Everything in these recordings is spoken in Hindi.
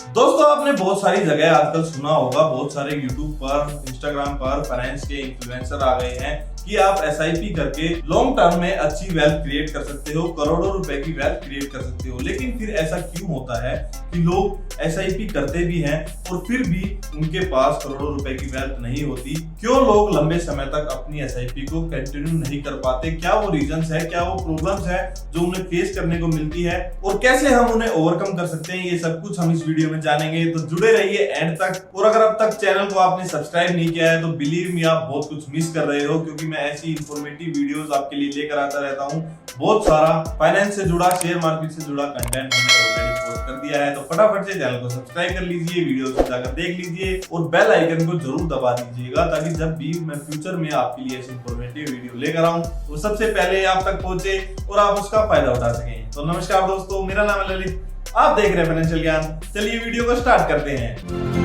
दोस्तों आपने बहुत सारी जगह आजकल सुना होगा, बहुत सारे यूट्यूब पर, इंस्टाग्राम पर फाइनेंस के इन्फ्लुएंसर आ गए हैं कि आप एसआईपी करके लॉन्ग टर्म में अच्छी वेल्थ क्रिएट कर सकते हो, करोड़ों रुपए की वेल्थ क्रिएट कर सकते हो। लेकिन फिर ऐसा क्यों होता है कि लोग एसआईपी करते भी हैं और फिर भी उनके पास करोड़ों रुपए की वेल्थ नहीं होती? क्यों लोग लंबे समय तक अपनी एसआईपी को कंटिन्यू नहीं कर पाते? क्या वो रीजंस है, क्या वो प्रॉब्लम्स है जो उन्हें फेस करने को मिलती है और कैसे हम उन्हें ओवरकम कर सकते हैं? ये सब कुछ हम इस वीडियो में जानेंगे, तो जुड़े रहिए एंड तक। और अगर अब तक चैनल को आपने सब्सक्राइब नहीं किया है तो बिलीव मी, आप बहुत कुछ मिस कर रहे हो, क्योंकि मैं ऐसी इंफॉर्मेटिव वीडियोस आपके लिए लेकर आता रहता हूँ। बहुत सारा फाइनेंस से जुड़ा, शेयर मार्केट से जुड़ा कंटेंट मैंने ऑलरेडी पोस्ट कर दिया है, तो फटाफट से चैनल को सब्सक्राइब कर लीजिए, वीडियो को जाकर देख लीजिए और बेल आइकन को जरूर दबा दीजिएगा, ताकि जब भी मैं फ्यूचर में आपके लिए ऐसी इंफॉर्मेटिव वीडियो लेकर आऊं वो सबसे पहले आप तक पहुंचे और आप उसका फायदा उठा सकें। तो नमस्कार दोस्तों, मेरा नाम है ललित, आप देख रहे हैं फाइनेंशियल ज्ञान। चलिए वीडियो को स्टार्ट करते हैं।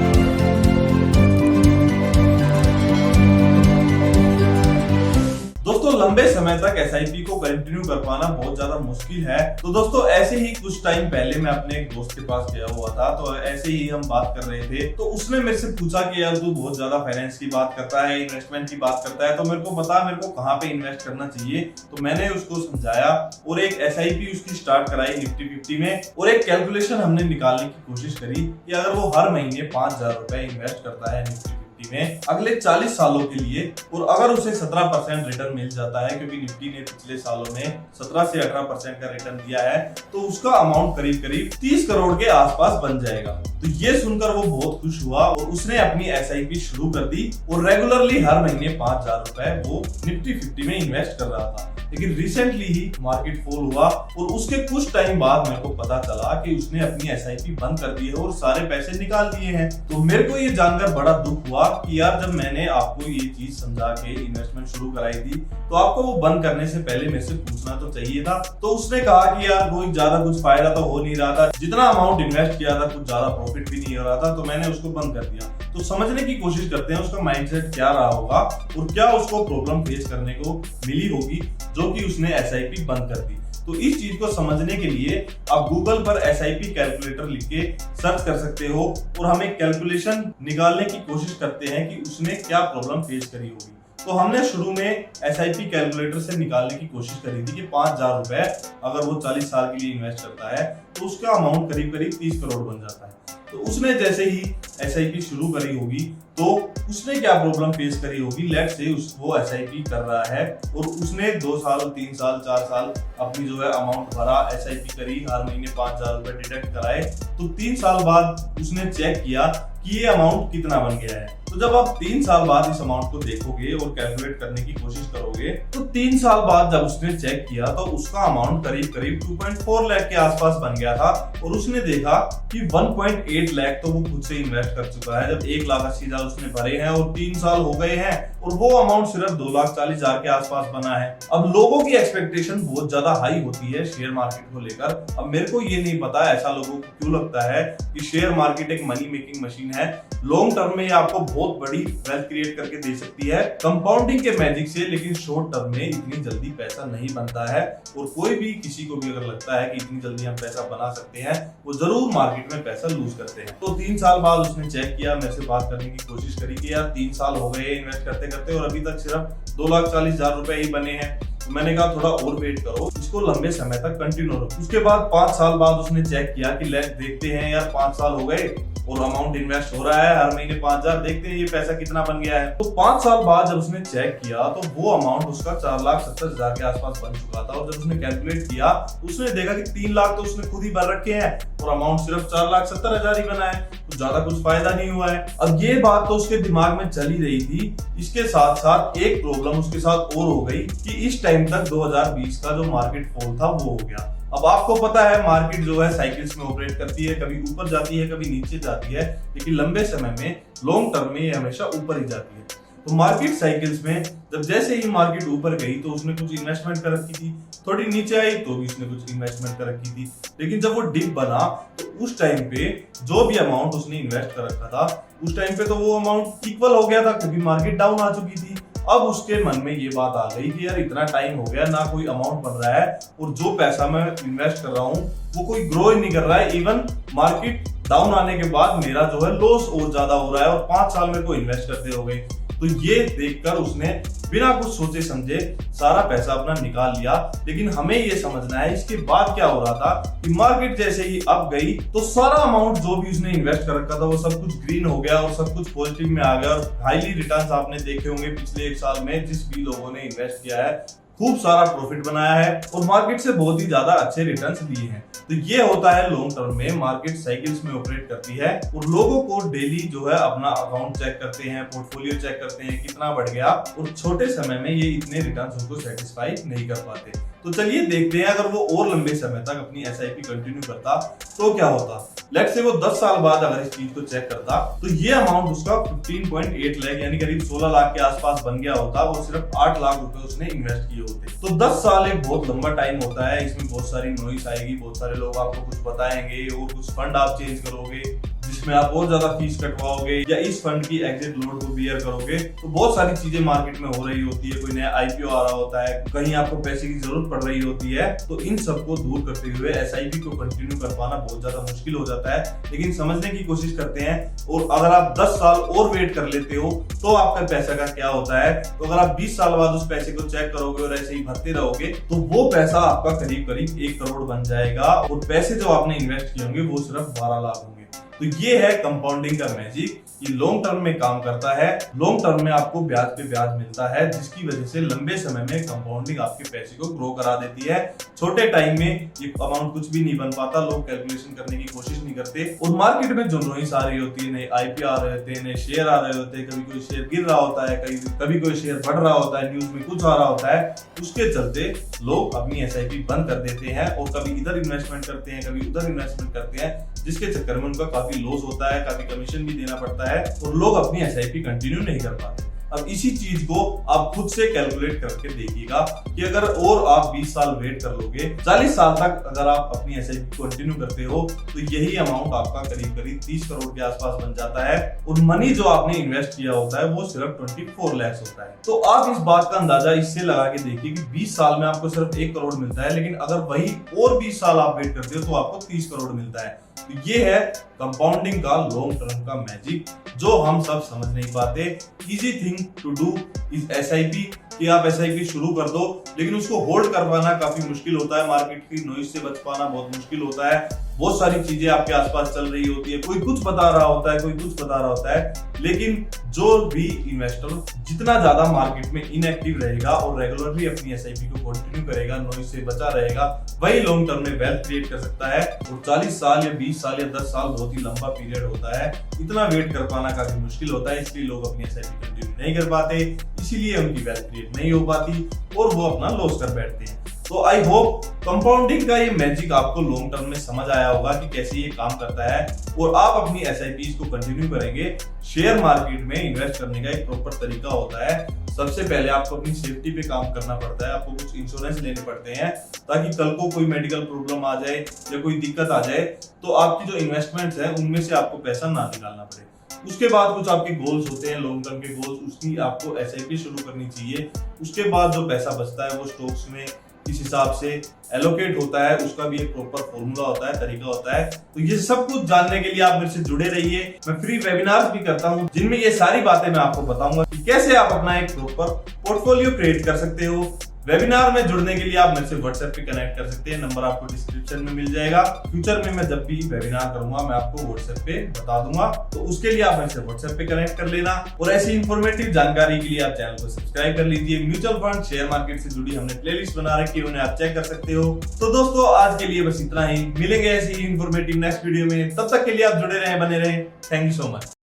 दोस्तों लंबे समय तक एसआईपी को कंटिन्यू कर पाना बहुत ज्यादा मुश्किल है। तो दोस्तों ऐसे ही कुछ टाइम पहले मैं अपने एक दोस्त के पास गया हुआ था, तो ऐसे ही हम बात कर रहे थे, तो उसने मेरे से पूछा कि यार तू बहुत ज्यादा फाइनेंस की बात करता है, इन्वेस्टमेंट की बात करता है, तो मेरे को बता मेरे को कहाँ पे इन्वेस्ट करना चाहिए। तो मैंने उसको समझाया और एक एसआईपी उसकी स्टार्ट कराई निफ्टी 50 में, और एक कैलकुलेशन हमने निकालने की कोशिश करी कि अगर वो हर महीने 5,000 रुपए इन्वेस्ट करता है निफ्टी में अगले 40 सालों के लिए, और अगर उसे 17% रिटर्न मिल जाता है, क्योंकि निफ्टी ने पिछले सालों में 17 से 18% का रिटर्न दिया है, तो उसका अमाउंट करीब करीब 30 करोड़ के आसपास बन जाएगा। तो ये सुनकर वो बहुत खुश हुआ और उसने अपनी एसआईपी शुरू कर दी और रेगुलरली हर महीने 5,000 रुपए वो निफ्टी 50 में इन्वेस्ट कर रहा था। लेकिन रिसेंटली ही मार्केट फॉल हुआ और उसके कुछ टाइम बाद मेरे को पता चला कि उसने अपनी एसआईपी बंद कर दी है और सारे पैसे निकाल दिए हैं। तो मेरे को ये जानकर बड़ा दुख हुआ कि यार जब मैंने आपको ये चीज समझा के इन्वेस्टमेंट शुरू कराई थी, तो आपको वो बंद करने से पहले मेरे से पूछना तो चाहिए था। तो उसने कहा कि यार कोई ज्यादा कुछ फायदा तो हो नहीं रहा था, जितना अमाउंट इन्वेस्ट किया था कुछ ज्यादा प्रॉफिट भी नहीं हो रहा था, तो मैंने उसको बंद कर दिया। तो समझने की कोशिश करते हैं उसका माइंडसेट क्या रहा होगा और क्या उसको प्रॉब्लम फेस करने को मिली होगी जो कि उसने एसआईपी बंद कर दी। तो इस चीज को समझने के लिए आप गूगल पर एसआईपी कैलकुलेटर लिख के सर्च कर सकते हो और हम एक कैलकुलेशन निकालने की कोशिश करते हैं कि उसने क्या प्रॉब्लम फेस करी होगी। तो हमने शुरू में एसआईपी कैलकुलेटर से निकालने की कोशिश करी थी कि 5,000 रुपए अगर वो 40 साल के लिए इन्वेस्ट करता है तो उसका अमाउंट करीब करीब 30 करोड़ बन जाता है। तो उसने जैसे ही एसआईपी शुरू करी होगी तो उसने क्या प्रॉब्लम फेस करी होगी। लेट्स से वो एसआईपी कर रहा है और उसने 2 साल, 3 साल, 4 साल अपनी जो है अमाउंट भरा, एसआईपी करी, हर महीने 5,000 रुपए डिडक्ट कराए। तो 3 साल बाद उसने चेक किया कि ये अमाउंट कितना बन गया है। तो जब आप 3 साल बाद इस अमाउंट को देखोगे और कैलकुलेट करने की कोशिश करोगे, तो 3 साल बाद जब उसने चेक किया तो उसका अमाउंट करीब करीब 2.4 लाख के आसपास बन गया था। और उसने देखा कि 1.8 लाख तो वो खुद से इन्वेस्ट कर चुका है, जब 1,80,000 उसने भरे हैं और 3 साल हो गए हैं और वो अमाउंट सिर्फ 2,40,000 के आसपास बना है। अब लोगों की एक्सपेक्टेशन बहुत ज्यादा हाई होती है शेयर मार्केट को लेकर। अब मेरे को ये नहीं पता ऐसा लोगों को क्यों लगता है कि शेयर मार्केट एक मनी मेकिंग मशीन है, लॉन्ग टर्म में ये आपको बहुत बड़ी वेल्थ क्रिएट करके दे सकती है कंपाउंडिंग के मैजिक से, लेकिन शॉर्ट टर्म में इतनी जल्दी पैसा नहीं बनता है। और कोई भी, किसी को भी अगर लगता है कि इतनी जल्दी हम पैसा बना सकते हैं, वो जरूर मार्केट में पैसा लूज करते हैं। तो 3 साल बाद उसने चेक किया, मेरे से बात करने की कोशिश करी कि यार 3 साल हो गए इन्वेस्ट करते करते और अभी तक सिर्फ 2,40,000 रुपए ही बने हैं। तो मैंने कहा थोड़ा और वेट करो, इसको लंबे समय तक कंटिन्यू रखो। उसके बाद 5 साल बाद उसने चेक किया कि देखते हैं यार 5 साल हो गए और अमाउंट इन्वेस्ट हो रहा है, हर महीने 5,000, देखते हैं ये पैसा कितना बन गया है। तो 5 साल बाद जब उसने चेक किया तो वो अमाउंट उसका 4,70,000 के आसपास बन चुका था। और जब उसने कैलकुलेट किया उसने देखा कि 3 लाख तो उसने खुद ही भर रखे हैं और अमाउंट सिर्फ 4,70,000 ही बना है, तो ज्यादा कुछ फायदा नहीं हुआ है। अब ये बात तो उसके दिमाग में चली रही थी, इसके साथ साथ एक प्रॉब्लम उसके साथ और हो गई कि इस टाइम तक 2020 का जो मार्केट फॉल था वो हो गया। अब आपको पता है मार्केट जो है साइकिल्स में ऑपरेट करती है, कभी ऊपर जाती है, कभी नीचे जाती है, लेकिन लंबे समय में, लॉन्ग टर्म में ये हमेशा ऊपर ही जाती है। तो मार्केट साइकिल्स में जब जैसे ही मार्केट ऊपर गई तो उसने कुछ इन्वेस्टमेंट कर रखी थी, थोड़ी नीचे आई तो भी उसने कुछ इन्वेस्टमेंट कर रखी थी, लेकिन जब वो डिप बना तो उस टाइम पे जो भी अमाउंट उसने इन्वेस्ट कर रखा था उस टाइम पे तो वो अमाउंट इक्वल हो गया था, क्योंकि मार्केट डाउन आ चुकी थी। अब उसके मन में ये बात आ गई कि यार इतना टाइम हो गया, ना कोई अमाउंट बन रहा है और जो पैसा मैं इन्वेस्ट कर रहा हूँ वो कोई ग्रो ही नहीं कर रहा है, इवन मार्केट डाउन आने के बाद मेरा जो है लॉस और ज्यादा हो रहा है और 5 साल मेरे को इन्वेस्ट करते हो गए। तो ये देखकर उसने बिना कुछ सोचे समझे सारा पैसा अपना निकाल लिया। लेकिन हमें ये समझना है इसके बाद क्या हो रहा था कि मार्केट जैसे ही अप गई तो सारा अमाउंट जो भी उसने इन्वेस्ट कर रखा था वो सब कुछ ग्रीन हो गया और सब कुछ पॉजिटिव में आ गया और हाईली रिटर्न्स आपने देखे होंगे पिछले 1 साल में जिस भी लोगों ने इन्वेस्ट किया है, खूब सारा प्रॉफिट बनाया है और मार्केट से बहुत ही ज्यादा अच्छे रिटर्न्स लिए हैं। तो ये होता है लॉन्ग टर्म में, मार्केट साइकिल्स में ऑपरेट करती है और लोगों को डेली जो है अपना अकाउंट चेक करते हैं, पोर्टफोलियो चेक करते हैं कितना बढ़ गया और छोटे समय में ये इतने रिटर्न्स उनको सेटिस्फाई नहीं कर पाते। तो चलिए देखते हैं अगर वो और लंबे समय तक अपनी एसआईपी कंटिन्यू करता तो क्या होता। लेट्स से वो 10 साल बाद अगर इस चीज को चेक करता तो ये अमाउंट उसका 15.8 लाख यानी करीब 16 लाख के आसपास बन गया होता और सिर्फ 8 लाख रुपए उसने इन्वेस्ट किए होते। तो 10 साल एक बहुत लंबा टाइम होता है, इसमें बहुत सारी नॉइस आएगी, बहुत सारे लोग आपको कुछ बताएंगे और कुछ फंड आप चेंज करोगे जिसमें आप और ज्यादा फीस कटवाओगे या इस फंड की एग्जिट लोड को बियर करोगे। तो बहुत सारी चीजें मार्केट में हो रही होती है, कोई नया आईपीओ आ रहा होता है, कहीं आपको पैसे की जरूरत पड़ रही होती है। तो इन सबको दूर करते हुए एसआईपी को कंटिन्यू कर पाना बहुत ज्यादा मुश्किल हो जाता है। लेकिन समझने की कोशिश करते हैं और अगर आप 10 साल और वेट कर लेते हो तो आपका पैसा का क्या होता है। तो अगर आप 20 साल बाद उस पैसे को चेक करोगे और ऐसे ही भरते रहोगे तो वो पैसा आपका करीब करीब 1 करोड़ बन जाएगा और पैसे जो आपने इन्वेस्ट किए होंगे वो सिर्फ 12 लाख होंगे। तो ये है कंपाउंडिंग का मैजिक, ये लॉन्ग टर्म में काम करता है। लॉन्ग टर्म में आपको ब्याज पे ब्याज मिलता है जिसकी वजह से लंबे समय में कंपाउंडिंग आपके पैसे को ग्रो करा देती है। छोटे टाइम में ये अमाउंट कुछ भी नहीं बन पाता, लोग कैलकुलेशन करने की कोशिश नहीं करते और मार्केट में जो नॉइस आ रही होती है, नए आईपीओ आ रहे होते हैं, नए शेयर आ रहे होते हैं, कभी कोई शेयर गिर रहा होता है, कभी कोई शेयर बढ़ रहा होता है, न्यूज में कुछ आ रहा होता है, उसके चलते लोग अपनी एसआईपी बंद कर देते हैं और कभी इधर इन्वेस्टमेंट करते हैं, कभी उधर इन्वेस्टमेंट करते हैं, जिसके चक्कर में उनका काफी लॉस होता है, काफी कमीशन भी देना पड़ता है और लोग अपनी एसआईपी कंटिन्यू नहीं कर पाते। अब इसी चीज को आप खुद से कैलकुलेट करके देखिएगा कि अगर और आप 20 साल वेट कर लोगे, 40 साल तक अगर आप अपनी एसआईपी कंटिन्यू करते हो तो यही अमाउंट आपका करीब करीब 30 करोड़ के आसपास बन जाता है और मनी जो आपने इन्वेस्ट किया होता है वो सिर्फ 24 लाख होता है। तो आप इस बात का अंदाजा इससे लगा के देखिए कि 20 साल में आपको सिर्फ 1 करोड़ मिलता है, लेकिन अगर वही और 20 साल आप वेट करते हो तो आपको 30 करोड़ मिलता है। तो ये है कंपाउंडिंग का लॉन्ग टर्म का मैजिक जो हम सब समझ नहीं पाते। Easy thing to do is SIP कि आप एसआईपी शुरू कर दो, लेकिन उसको होल्ड कर पाना काफी मुश्किल होता है, मार्केट की नॉइज से बच पाना बहुत मुश्किल होता है। बहुत सारी चीजें आपके आसपास चल रही होती है, कोई कुछ बता रहा होता है, कोई कुछ बता रहा होता है, लेकिन जो भी इन्वेस्टर जितना ज्यादा मार्केट में इनएक्टिव रहेगा और रेगुलरली अपनी एसआईपी को कंटिन्यू करेगा, नॉइज से बचा रहेगा, वही लॉन्ग टर्म में वेल्थ क्रिएट कर सकता है। और 40 साल या 20 साल या 10 साल बहुत ही लंबा पीरियड होता है, इतना वेट कर पाना काफी मुश्किल होता है, इसलिए लोग अपनी एसआईपी कंटिन्यू नहीं कर पाते, इसीलिए उनकी वेल्थ क्रिएट नहीं हो पाती और वो अपना लॉस कर बैठते हैं। तो आई होप कंपाउंडिंग का ये मैजिक आपको लॉन्ग टर्म में समझ आया होगा कि कैसे ये काम करता है और आप अपनी एसआईपी को कंटिन्यू करेंगे। शेयर मार्केट में इन्वेस्ट करने का एक प्रॉपर तरीका होता है। सबसे पहले आपको अपनी सेफ्टी पे काम करना पड़ता है, आपको कुछ इंश्योरेंस लेने पड़ते हैं ताकि कल को कोई मेडिकल प्रॉब्लम आ जाए या कोई दिक्कत आ जाए तो आपकी जो इन्वेस्टमेंट्स है उनमें से आपको पैसा ना निकालना पड़े। उसके बाद कुछ आपके गोल्स होते हैं, लॉन्ग टर्म के गोल्स, उसकी आपको एसआईपी शुरू करनी चाहिए। उसके बाद जो पैसा बचता है वो स्टॉक्स में इस हिसाब से एलोकेट होता है, उसका भी एक प्रॉपर फॉर्मूला होता है, तरीका होता है। तो ये सब कुछ जानने के लिए आप मेरे से जुड़े रहिए। मैं फ्री वेबिनार्स भी करता हूँ जिनमें ये सारी बातें मैं आपको बताऊंगा कि कैसे आप अपना एक प्रॉपर पोर्टफोलियो क्रिएट कर सकते हो। वेबिनार में जुड़ने के लिए आप मेरे से व्हाट्सएप पे कनेक्ट कर सकते हैं, नंबर आपको डिस्क्रिप्शन में मिल जाएगा। फ्यूचर में मैं जब भी वेबिनार करूंगा मैं आपको व्हाट्सएप पे बता दूंगा, तो उसके लिए आप मेरे से व्हाट्सएप पे कनेक्ट कर लेना। और ऐसी इंफॉर्मेटिव जानकारी के लिए आप चैनल को सब्सक्राइब कर लीजिए। म्यूचुअल फंड, शेयर मार्केट से जुड़ी हमने प्लेलिस्ट बना रखी है, उन्हें आप चेक कर सकते हो। तो दोस्तों आज के लिए बस इतना ही, मिलेंगे ऐसी ही इंफॉर्मेटिव नेक्स्ट वीडियो में। तब तक के लिए आप जुड़े रहे, बने रहे। Thank you so much.